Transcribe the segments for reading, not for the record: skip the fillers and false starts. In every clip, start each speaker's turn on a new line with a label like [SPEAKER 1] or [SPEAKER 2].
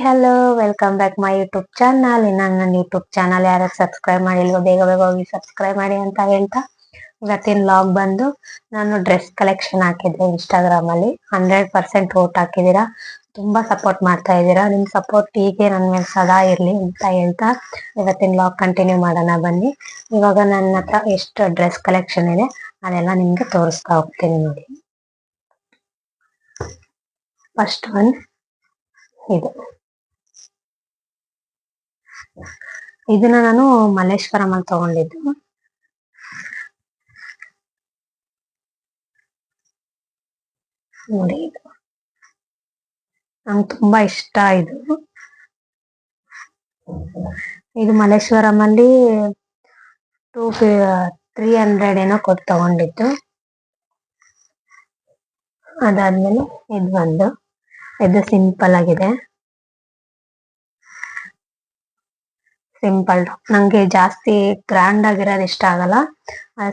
[SPEAKER 1] Hello, welcome back my YouTube channel. ನನ್ನ YouTube channel ಯಾರು subscribe ಮಾಡಿಲ್ವೋ ಬೇಗ ಬೇಗ ಹೋಗಿ ಸಬ್ಸ್ಕ್ರೈಬ್ ಮಾಡಿ ಅಂತ ಹೇಳ್ತಾ, ಇವತ್ತಿನ ಲಾಗ್ ಬಂದು ನಾನು ಡ್ರೆಸ್ ಕಲೆಕ್ಷನ್ ಹಾಕಿದ್ದೆ ಇನ್ಸ್ಟಾಗ್ರಾಮ್ ಅಲ್ಲಿ. 100% ವೋಟ್ ಹಾಕಿದೀರಾ, ತುಂಬಾ ಸಪೋರ್ಟ್ ಮಾಡ್ತಾ ಇದ್ದೀರಾ. ನಿಮ್ ಸಪೋರ್ಟ್ ಹೀಗೆ ನನ್ನ ಮೇಲೆ ಸದಾ ಇರ್ಲಿ ಅಂತ ಹೇಳ್ತಾ ಇವತ್ತಿನ ಲಾಗ್ ಕಂಟಿನ್ಯೂ ಮಾಡೋಣ ಬನ್ನಿ. ಇವಾಗ ನನ್ನ ಹತ್ರ ಎಷ್ಟು ಡ್ರೆಸ್ ಕಲೆಕ್ಷನ್ ಇದೆ ಅದೆಲ್ಲ ನಿಮ್ಗೆ ತೋರಿಸ್ತಾ ಹೋಗ್ತೀನಿ ನೋಡಿ. ಫಸ್ಟ್ ಒನ್ ಇದು. ಇದನ್ನ ನಾನು ಮಲ್ಲೇಶ್ವರಂ ಅಲ್ಲಿ ತಗೊಂಡಿದ್ದು. ನೋಡಿ, ಇದು ನಂಗೆ ತುಂಬಾ ಇಷ್ಟ. ಇದು ಮಲ್ಲೇಶ್ವರಂ ಅಲ್ಲಿ 300 ಏನೋ ಕೊಟ್ಟು ತಗೊಂಡಿದ್ದು. ಅದಾದ್ಮೇಲೆ ಇದು ಸಿಂಪಲ್ ಆಗಿದೆ. ಸಿಂಪಲ್ ಟಾಪ್ ನಂಗೆ ಜಾಸ್ತಿ ಗ್ರ್ಯಾಂಡ್ ಆಗಿರೋದು ಇಷ್ಟ ಆಗಲ್ಲ,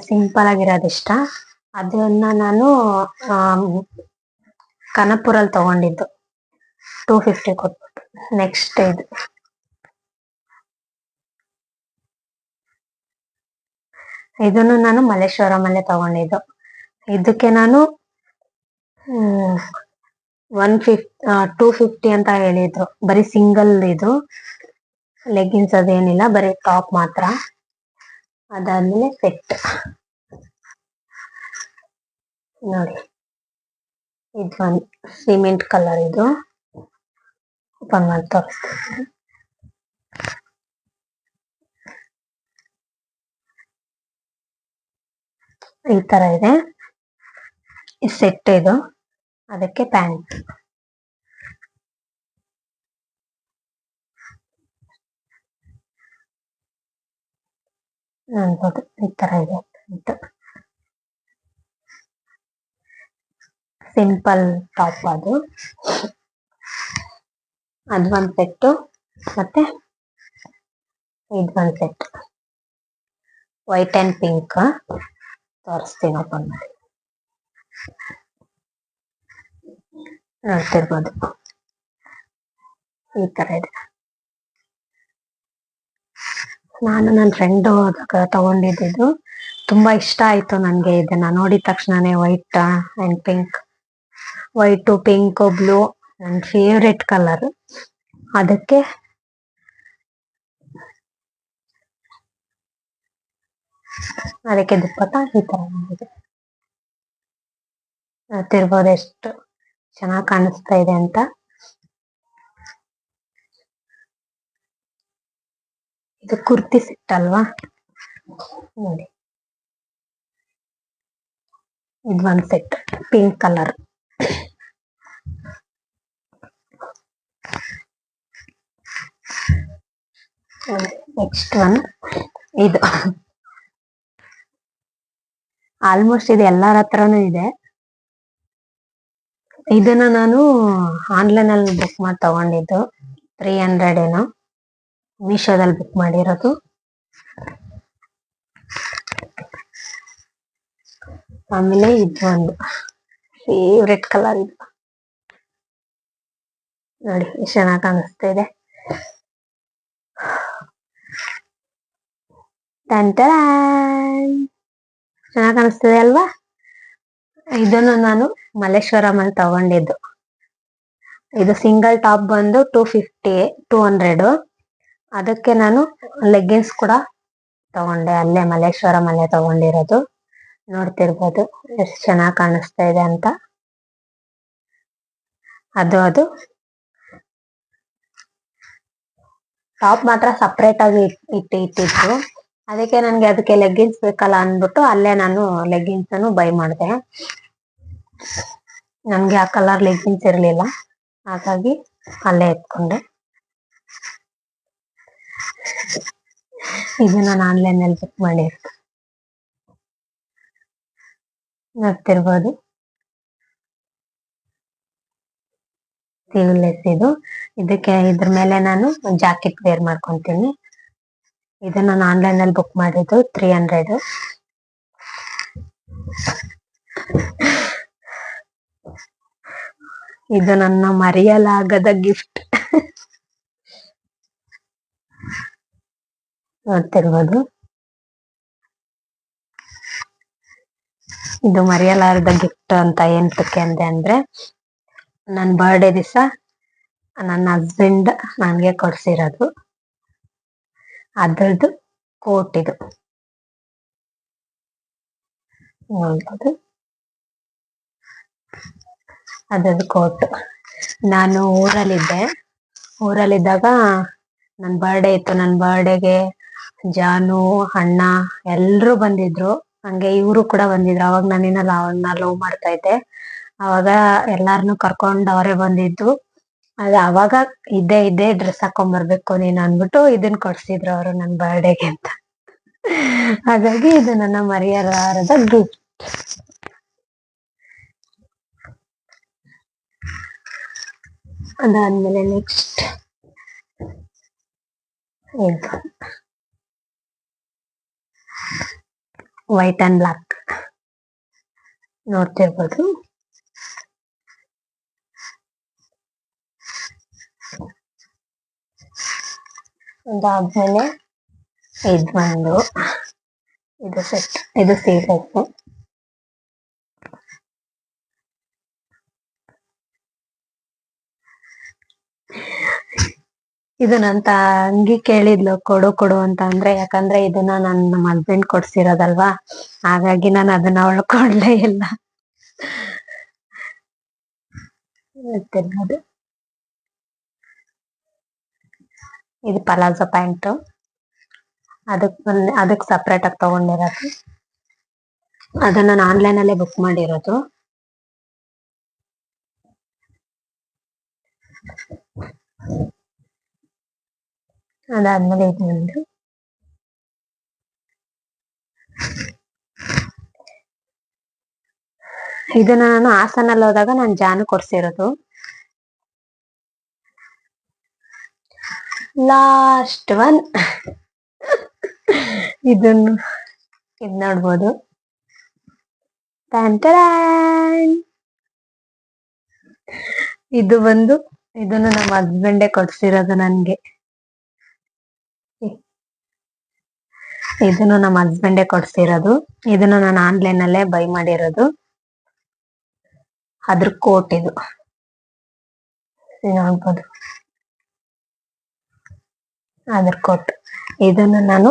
[SPEAKER 1] ಸಿಂಪಲ್ ಆಗಿರೋದು ಇಷ್ಟ. ಅದನ್ನ ನಾನು ಕನಪುರಲ್ಲಿ ತಗೊಂಡಿದ್ದು 250 ಕೊಟ್ಬಿಟ್ಟು. ನೆಕ್ಸ್ಟ್ ಇದನ್ನು ನಾನು ಮಲ್ಲೇಶ್ವರಂ ಅಲ್ಲೇ ತಗೊಂಡಿದ್ದು. ಇದಕ್ಕೆ ನಾನು 250 ಅಂತ ಹೇಳಿದ್ರು. ಬರೀ ಸಿಂಗಲ್ ಇದು, ಲೆಗ್ಗಿನ್ಸ್ ಅದೇನಿಲ್ಲ, ಬರೀ ಟಾಪ್ ಮಾತ್ರ. ಅದಾದ್ಮೇಲೆ ಸೆಟ್ ನೋಡಿ, ಇದೊಂದು ಸಿಮೆಂಟ್ ಕಲರ್. ಇದು ಓಪನ್ ಮಾಡಿ ತೋರಿಸ್ತೀನಿ. ಈ ತರ ಇದೆ ಸೆಟ್. ಇದು ಅದಕ್ಕೆ ಪ್ಯಾಂಟ್. ನೋಡ್ಬೋದು ಈ ತರ ಇದೆ. ಸಿಂಪಲ್ ಟಾಪ್ ಅದೊಂದು ಸೆಟ್ಟು. ಮತ್ತೆ ಇದೊಂದು ಸೆಟ್, ವೈಟ್ ಅಂಡ್ ಪಿಂಕ್. ತೋರಿಸ್ತೀನಿ, ಓಪನ್ ಮಾಡಿ ನೋಡ್ತಿರ್ಬೋದು. ಈ ತರ ಇದೆ. ನಾನು ನನ್ನ ಫ್ರೆಂಡ್ ಹೋದಾಗ ತಗೊಂಡಿದ್ದು. ತುಂಬಾ ಇಷ್ಟ ಆಯ್ತು ನನ್ಗೆ. ಇದನ್ನ ನೋಡಿದ ತಕ್ಷಣನೇ white and pink, white pink blue ನನ್ನ ಫೇವ್ರೆಟ್ ಕಲರ್. ಅದಕ್ಕೆ ದುಪ್ಪಟ್ಟ ಈ ತರ ಇದೆ. ನೋಡ್ತಿರ್ಬೋದು ಎಷ್ಟು ಚೆನ್ನಾಗಿ ಕಾಣಿಸ್ತಾ ಇದೆ ಅಂತ. ಇದು ಕುರ್ತಿ ಸೆಟ್ ಅಲ್ವಾ, ನೋಡಿ. ಇದೊಂದು set pink colour. Next one ಇದು. ಆಲ್ಮೋಸ್ಟ್ ಇದು ಎಲ್ಲರ ಹತ್ರನೂ ಇದೆ. ಇದನ್ನ ನಾನು ಆನ್ಲೈನ್ ಅಲ್ಲಿ ಬುಕ್ ಮಾಡಿ ತಗೊಂಡಿದ್ದು. 300 ಏನೋ, ಮೀಶೋದಲ್ಲಿ ಬುಕ್ ಮಾಡಿರೋದು. ಆಮೇಲೆ ಇದೊಂದು ಫೇವ್ರೆಟ್ ಕಲರ್. ಇದು ನೋಡಿ ಎಷ್ಟು ಚೆನ್ನಾಗಿ ಕಾಣಿಸ್ತಾ ಇದೆ. ಚೆನ್ನಾಗಿ ಕಾಣಿಸ್ತದೆ ಅಲ್ವಾ. ಇದನ್ನು ನಾನು ಮಲ್ಲೇಶ್ವರಂ ಅಲ್ಲಿ ತಗೊಂಡಿದ್ದು. ಇದು ಸಿಂಗಲ್ ಟಾಪ್ ಬಂದು 200. ಅದಕ್ಕೆ ನಾನು ಲೆಗ್ಗಿನ್ಸ್ ಕೂಡ ತಗೊಂಡೆ, ಅಲ್ಲೇ ಮಲ್ಲೇಶ್ವರಂ ಅಲ್ಲೇ ತಗೊಂಡಿರೋದು. ನೋಡ್ತಿರ್ಬೋದು ಎಷ್ಟು ಚೆನ್ನಾಗಿ ಕಾಣಿಸ್ತಾ ಇದೆ ಅಂತ. ಅದು ಟಾಪ್ ಮಾತ್ರ ಸಪ್ರೇಟ್ ಆಗಿ ಇಟ್ಟಿದ್ರು. ಅದಕ್ಕೆ ನನ್ಗೆ ಅದಕ್ಕೆ ಲೆಗ್ಗಿನ್ಸ್ ಬೇಕಲ್ಲ ಅಂದ್ಬಿಟ್ಟು ಅಲ್ಲೇ ನಾನು ಲೆಗ್ಗಿನ್ಸ್ ಅನ್ನು ಬೈ ಮಾಡಿದೆ. ನನ್ಗೆ ಆ ಕಲರ್ ಲೆಗ್ಗಿನ್ಸ್ ಇರ್ಲಿಲ್ಲ, ಹಾಗಾಗಿ ಅಲ್ಲೇ ಎತ್ಕೊಂಡೆ. ಇದು ನಾನು ಆನ್ಲೈನ್ ಅಲ್ಲಿ ಬುಕ್ ಮಾಡಿರೋದು. ನೋಡ್ತಿರ್ಬೋದು ಸ್ಲೀವ್ಲೆಸ್ ಇದು. ಇದಕ್ಕೆ ಇದ್ರ ಮೇಲೆ ನಾನು ಜಾಕೆಟ್ ವೇರ್ ಮಾಡ್ಕೊಂತೀನಿ. ಇದು ನಾನು ಆನ್ಲೈನ್ ಅಲ್ಲಿ ಬುಕ್ ಮಾಡಿದ್ದು 300. ಇದು ನನ್ನ ಮರೆಯಲಾಗದ ಗಿಫ್ಟ್. ನೋಡ್ತಿರ್ಬೋದು. ಇದು ಮರೆಯಲಾರದ ಗಿಫ್ಟ್ ಅಂತ ಎಂತಕ್ಕೆ ಅಂದೆ ಅಂದ್ರೆ, ನನ್ನ ಬರ್ಡೇ ದಿವಸ ನನ್ನ ಹಸ್ಬೆಂಡ್ ನನ್ಗೆ ಕೊಡ್ಸಿರೋದು. ಅದ್ರದ್ದು ಕೋಟ್ ಇದು ನೋಡ್ಬೋದು. ಅದ್ರದ್ದು ಕೋಟ್. ನಾನು ಊರಲ್ಲಿದ್ದಾಗ ನನ್ನ ಬರ್ಡೇ ಇತ್ತು. ನನ್ನ ಬರ್ಡೇಗೆ ಜಾನು, ಅಣ್ಣ ಎಲ್ರು ಬಂದಿದ್ರು. ಹಂಗೆ ಇವರು ಕೂಡ ಬಂದಿದ್ರು. ಅವಾಗ ನಾನಿನ್ನ ಅವನ್ನ ಲವ್ ಮಾಡ್ತಾ ಇದ್ದೆ. ಅವಾಗ ಎಲ್ಲಾರನು ಕರ್ಕೊಂಡ್ ಅವರೇ ಬಂದಿದ್ದು. ಅವಾಗ ಇದ್ದೇ ಡ್ರೆಸ್ ಹಾಕೊಂಡ್ ಬರ್ಬೇಕು ನೀನು ಅನ್ಬಿಟ್ಟು ಇದನ್ ಕೊಡ್ಸಿದ್ರು ಅವರು ನನ್ನ ಬರ್ಡೇಗೆ ಅಂತ. ಹಾಗಾಗಿ ಇದು ನನ್ನ ಮರೆಯಲಾರದ ಗಿಫ್ಟ್. ಅದಾದ್ಮೇಲೆ ನೆಕ್ಸ್ಟ್ ಇದು ವೈಟ್ ಅಂಡ್ ಬ್ಲಾಕ್ ನೋಡ್ತಿರ್ಬೋದು. ಅದಾದ್ಮೇಲೆ ಇದು ಸೆಟ್, ಇದು ಸೀಸೆಟ್. ಇದು ನನ್ನ ತಂಗಿ ಕೇಳಿದ್ಲು ಕೊಡು ಅಂತ. ಯಾಕಂದ್ರೆ ಇದನ್ನ ನಮ್ಮ ಹಸ್ಬೆಂಡ್ ಕೊಡ್ಸಿರೋದಲ್ವಾ, ಹಾಗಾಗಿ ನಾನು ಅದನ್ನ ಅವಳು ಕೊಡ್ಲೇ ಇಲ್ಲ. ಇದು ಪಲಾಜೋ ಪ್ಯಾಂಟ್. ಅದಕ್ಕೆ ಸಪ್ರೇಟ್ ಆಗಿ ತಗೊಂಡಿರೋದು. ಅದನ್ನ ನಾನು ಆನ್ಲೈನ್ ಅಲ್ಲೇ ಬುಕ್ ಮಾಡಿರೋದು. ಅದಾದ್ಮೇಲೆ ಇದನ್ನ ನಾನು ಹಾಸನಲ್ಲಿ ಹೋದಾಗ ನಾನು ಜಾನು ಕೊಡ್ಸಿರೋದು. ಲಾಸ್ಟ್ ಒನ್ ಇದು ನೋಡ್ಬೋದು. ಇದನ್ನು ನಮ್ಮ ಹಸ್ಬೆಂಡೇ ಕೊಡ್ಸಿರೋದು ನನ್ಗೆ. ಇದನ್ನು ನಮ್ಮ ಹಸ್ಬೆಂಡೇ ಕೊಡ್ಸಿರೋದು. ಇದನ್ನು ನಾನು ಆನ್ಲೈನ್ ಅಲ್ಲೇ ಬೈ ಮಾಡಿರೋದು. ಅದ್ರ ಕೋಟ್ ಇದು ನೋಡ್ಬೋದು. ಅದ್ರ ಕೋಟ್ ಇದನ್ನು ನಾನು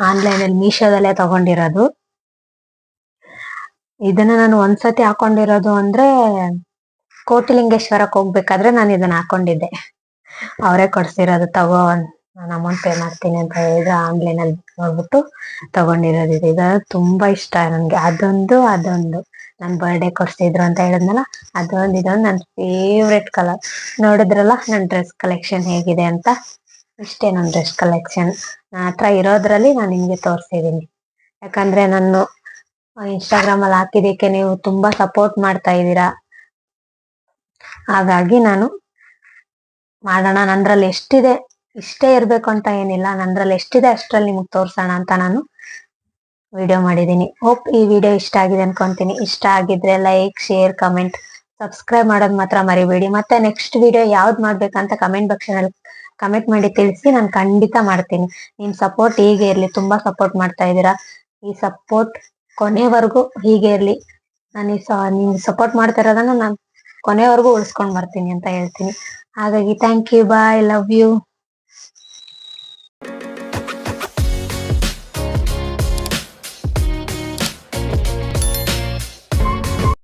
[SPEAKER 1] ಆನ್ಲೈನ್ ಅಲ್ಲಿ ಮೀಶೋದಲ್ಲೇ ತಗೊಂಡಿರೋದು. ಇದನ್ನ ನಾನು ಒಂದ್ಸತಿ ಹಾಕೊಂಡಿರೋದು ಅಂದ್ರೆ ಕೋಟಿಲಿಂಗೇಶ್ವರಕ್ಕೆ ಹೋಗ್ಬೇಕಾದ್ರೆ ನಾನು ಇದನ್ನ ಹಾಕೊಂಡಿದ್ದೆ. ಅವರೇ ಕೊಡ್ಸಿರೋದು. ತಗೋ, ನಾನು ಅಮೌಂಟ್ ಪೇ ಮಾಡ್ತೀನಿ ಅಂತ ಹೇಳಿದ್ರೆ ಆನ್ಲೈನ್ ಅಲ್ಲಿ ನೋಡ್ಬಿಟ್ಟು ತಗೊಂಡಿರೋದು. ಇದು ತುಂಬಾ ಇಷ್ಟ ನನ್ಗೆ. ಅದೊಂದು ನನ್ ಬರ್ಡೇ ಕೊಡ್ಸಿದ್ರು ಅಂತ ಹೇಳಿದ್ನಲ್ಲ, ಇದೊಂದು ನನ್ನ ಫೇವ್ರೆಟ್ ಕಲರ್. ನೋಡಿದ್ರಲ್ಲ ನನ್ನ ಡ್ರೆಸ್ ಕಲೆಕ್ಷನ್ ಹೇಗಿದೆ ಅಂತ. ಇಷ್ಟೇ ನನ್ನ ಡ್ರೆಸ್ ಕಲೆಕ್ಷನ್. ನನ್ನ ಹತ್ರ ಇರೋದ್ರಲ್ಲಿ ನಾನು ನಿಮ್ಗೆ ತೋರಿಸಿದೀನಿ. ಯಾಕಂದ್ರೆ ನಾನು ಇನ್ಸ್ಟಾಗ್ರಾಮ್ ಅಲ್ಲಿ ಹಾಕಿದಕ್ಕೆ ನೀವು ತುಂಬಾ ಸಪೋರ್ಟ್ ಮಾಡ್ತಾ ಇದ್ದೀರಾ. ಹಾಗಾಗಿ ನಾನು ಮಾಡೋಣ, ನಂದ್ರಲ್ಲಿ ಎಷ್ಟಿದೆ ಇಷ್ಟೇ ಇರ್ಬೇಕು ಅಂತ ಏನಿಲ್ಲ, ನಂದ್ರಲ್ಲಿ ಎಷ್ಟಿದೆ ಅಷ್ಟ್ರಲ್ಲಿ ನಿಮ್ಗೆ ತೋರ್ಸೋಣ ಅಂತ ನಾನು ವಿಡಿಯೋ ಮಾಡಿದೀನಿ. ಹೋಪ್ ಈ ವಿಡಿಯೋ ಇಷ್ಟ ಆಗಿದೆ ಅನ್ಕೊಂತೀನಿ. ಇಷ್ಟ ಆಗಿದ್ರೆ ಲೈಕ್, ಶೇರ್, ಕಮೆಂಟ್, ಸಬ್ಸ್ಕ್ರೈಬ್ ಮಾಡೋದು ಮಾತ್ರ ಮರಿಬೇಡಿ. ಮತ್ತೆ ನೆಕ್ಸ್ಟ್ ವಿಡಿಯೋ ಯಾವ್ದು ಮಾಡ್ಬೇಕಂತ ಕಮೆಂಟ್ ಬಾಕ್ಸ್ ನಲ್ಲಿ ಕಮೆಂಟ್ ಮಾಡಿ ತಿಳಿಸಿ. ನಾನು ಖಂಡಿತ ಮಾಡ್ತೀನಿ. ನಿಮ್ ಸಪೋರ್ಟ್ ಹೀಗೆ ಇರ್ಲಿ. ತುಂಬಾ ಸಪೋರ್ಟ್ ಮಾಡ್ತಾ ಇದ್ದೀರಾ. ಈ ಸಪೋರ್ಟ್ ಕೊನೆವರೆಗೂ ಹೀಗೆ ಇರ್ಲಿ. ನೀವು ಸಪೋರ್ಟ್ ಮಾಡ್ತಾ ಇರೋದನ್ನ ನಾನು ಕೊನೆವರೆಗೂ ಉಳಿಸ್ಕೊಂಡ್ ಬರ್ತೀನಿ ಅಂತ ಹೇಳ್ತೀನಿ. ಹಾಗಾಗಿ thank you, bye, love you.